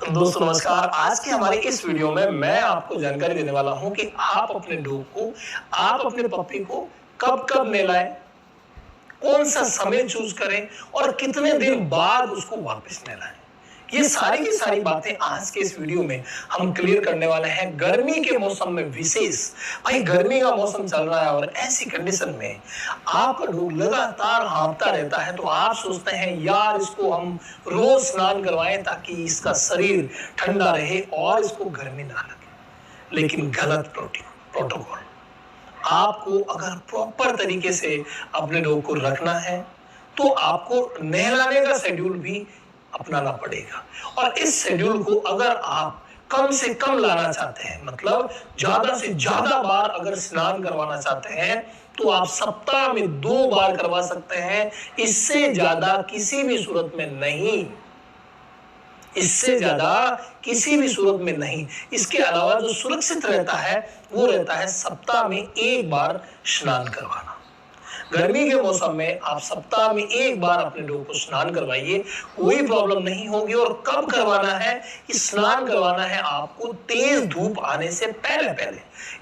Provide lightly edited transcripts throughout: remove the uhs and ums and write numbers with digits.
दोस्तों नमस्कार। आज के हमारे इस वीडियो में मैं आपको जानकारी देने वाला हूं कि आप अपने डॉग को, आप अपने पपी को कब कब नहलाएं, कौन सा समय चूज करें और कितने दिन बाद उसको वापस नहलाएं। ये सारी की सारी बातें आज के इस वीडियो में हम क्लियर करने वाले हैं। गर्मी के मौसम में विशेष, भाई गर्मी का मौसम चल रहा है और ऐसी कंडीशन में आपका डॉग लगातार हाँफता रहता है, तो आप सोचते हैं यार इसको हम रोज स्नान करवाएं ताकि इसका शरीर ठंडा रहे और इसको गर्मी ना लगे। लेकिन गलत प्रोटोकॉल। आपको अगर प्रॉपर तरीके से अपने डॉग को रखना है तो आपको नहलाने का शेड्यूल भी अपनाना पड़ेगा। और इस शेड्यूल को अगर आप कम से कम लाना चाहते हैं, मतलब ज्यादा से ज्यादा बार अगर स्नान करवाना चाहते हैं, तो आप सप्ताह में 2 बार करवा सकते हैं। इससे ज्यादा किसी भी सूरत में नहीं, इससे ज्यादा किसी भी सूरत में नहीं। इसके अलावा जो सुरक्षित रहता है वो रहता है सप्ताह में 1 बार स्नान करवाना। गर्मी के मौसम में आप सप्ताह में 1 बार अपने डॉग को स्नान करवाइए, कोई प्रॉब्लम नहीं होगी। और कब करवाना है? स्नान करवाना है आपको तेज धूप आने से पहले पहले,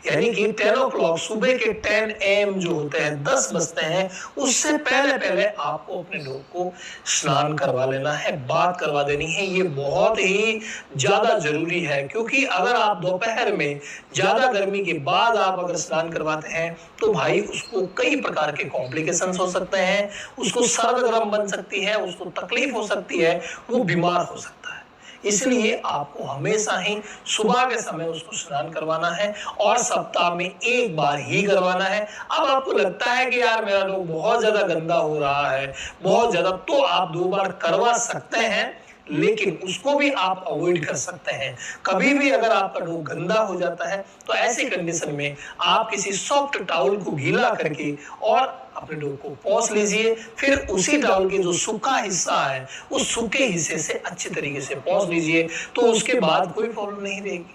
यानी कि 10 o'clock, सुबह के 10 AM जो होते हैं, 10 बजते हैं, उससे पहले पहले आपको अपने डॉग को स्नान करवा लेना है, बात करवा देनी है। ये बहुत ही ज्यादा जरूरी है, क्योंकि अगर आप दोपहर में ज्यादा गर्मी के बाद आप अगर स्नान करवाते हैं तो भाई उसको कई प्रकार के कॉम्प्लिकेशंस हो सकते हैं, उसको सर्द गर्म बन सकती है, उसको तकलीफ हो सकती है, वो बीमार हो सकता है। इसलिए आपको हमेशा ही सुबह के समय उसको स्नान करवाना है और सप्ताह में 1 बार ही करवाना है। अब आपको लगता है कि यार मेरा डॉग बहुत ज्यादा गंदा हो रहा है, बहुत ज्यादा, तो आप 2 बार करवा सकते हैं, लेकिन उसको भी आप अवॉइड कर सकते हैं। कभी भी अगर आपका डॉग गंदा हो जाता है तो ऐसी कंडीशन में आप किसी सॉफ्ट टॉवल को गीला करके और अपने डॉग को पोंछ लीजिए। फिर उसी टॉवल के जो सूखा हिस्सा है उस सूखे हिस्से से अच्छे तरीके से पोंछ लीजिए, तो उसके बाद कोई प्रॉब्लम नहीं रहेगी,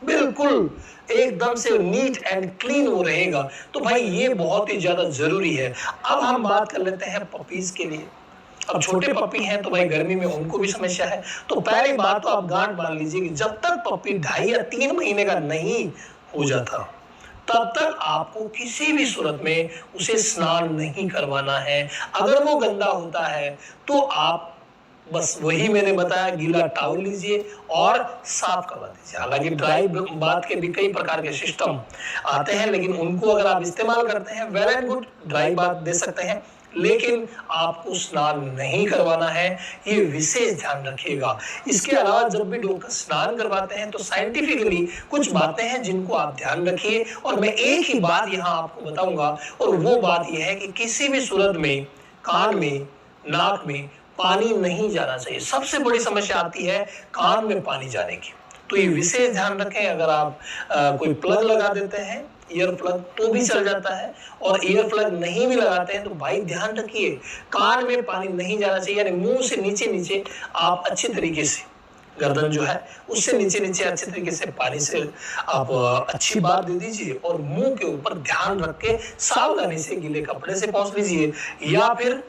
बिल्कुल एकदम से नीट एंड क्लीन वो रहेगा। तो भाई ये बहुत ही ज्यादा जरूरी है। अब हम बात कर लेते हैं पपीज के लिए। अब छोटे पपी हैं तो भाई गर्मी में उनको भी समस्या है। तो पहली बात तो आप गांठ बांध लीजिए कि जब तक पपी 2.5 या 3 महीने का नहीं हो जाता तब तक आपको किसी भी सूरत में उसे स्नान नहीं करवाना है। अगर वो गंदा होता है तो आप बस वही मैंने बताया, गीला टॉवल लीजिए और साफ करवा दीजिए। हालांकि ड्राई बाथ के भी कई प्रकार के सिस्टम आते हैं, लेकिन उनको अगर आप इस्तेमाल करते हैं, well and good, dry bath दे सकते हैं, लेकिन आपको स्नान नहीं करवाना है, ये विशेष ध्यान रखिएगा। इसके अलावा जब भी डॉग का स्नान करवाते हैं तो साइंटिफिकली कुछ बातें हैं जिनको आप ध्यान रखिए, और मैं एक ही बात यहाँ आपको बताऊंगा, और वो बात यह है कि किसी भी सूरत में कान में, नाक में पानी नहीं जाना चाहिए। सबसे बड़ी समस्या आती है कान में पानी जाने की, तो ये विशेष ध्यान रखें। अगर आप कोई प्लग लगा देते हैं, ईयर प्लग, तो भी चल जाता है, और ईयर प्लग नहीं भी लगाते हैं तो भाई ध्यान रखिए कान में पानी नहीं जाना चाहिए। यानी मुंह से नीचे नीचे आप अच्छे तरीके से, गर्दन जो है उससे नीचे नीचे अच्छे तरीके से पानी से आप अच्छी बात दे दीजिए, और मुंह के ऊपर ध्यान रख के सावधानी से गीले कपड़े से पोंछ लीजिए, या फिर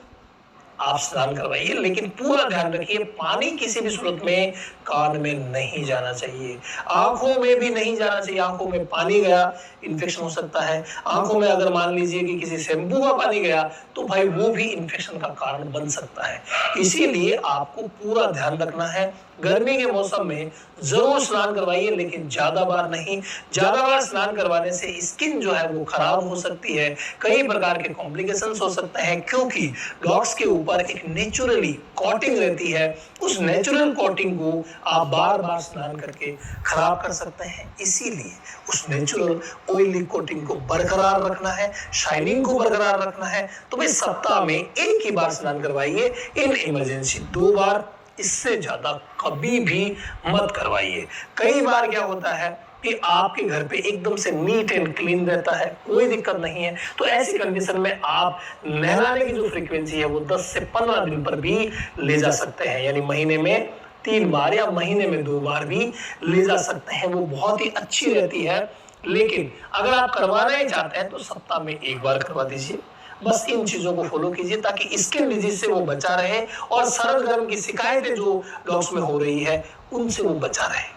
आप स्नान करवाइए। लेकिन पूरा ध्यान रखिए पानी किसी भी सूरत में कान में नहीं जाना चाहिए, आंखों में भी नहीं जाना चाहिए। आंखों में पानी गया, इन्फेक्शन हो सकता है। आंखों में अगर मान लीजिए कि किसी शैम्पू का पानी गया तो भाई वो भी इन्फेक्शन का कारण बन सकता है। इसीलिए आपको पूरा ध्यान रखना है। गर्मी के मौसम में जरूर स्नान करवाइए, लेकिन ज्यादा बार नहीं। ज्यादा बार स्नान करवाने से स्किन जो है वो खराब हो सकती है, कई प्रकार के कॉम्प्लिकेशंस हो सकते हैं, क्योंकि डॉग्स के ऊपर एक नेचुरली कोटिंग रहती है। उस नेचुरल कोटिंग को आप बार बार स्नान करके खराब कर सकते हैं। इसीलिए उस नेचुरल ऑयली कोटिंग को बरकरार रखना है, शाइनिंग को बरकरार रखना है। तो भाई सप्ताह में 1 ही बार स्नान करवाइए, इन इमरजेंसी 2 बार, इससे ज्यादा कभी भी मत करवाइए। कई बार क्या होता है कि आपके घर पे एकदम से नीट एंड क्लीन रहता है, कोई दिक्कत नहीं है, तो ऐसी कंडीशन में आप नहलाने की जो फ्रीक्वेंसी है वो 10 से 15 दिन पर भी ले जा सकते हैं। यानी महीने में 3 बार या महीने में 2 बार भी ले जा सकते हैं, वो बहुत ही अच्छी रहती है। लेकिन अगर आप करवाना ही चाहते हैं तो सप्ताह में 1 बार करवा दीजिए। बस इन चीजों को फॉलो कीजिए ताकि स्किन डिजीज से वो बचा रहे और सरद गर्म की शिकायतें जो डॉग्स में हो रही है उनसे वो बचा रहे।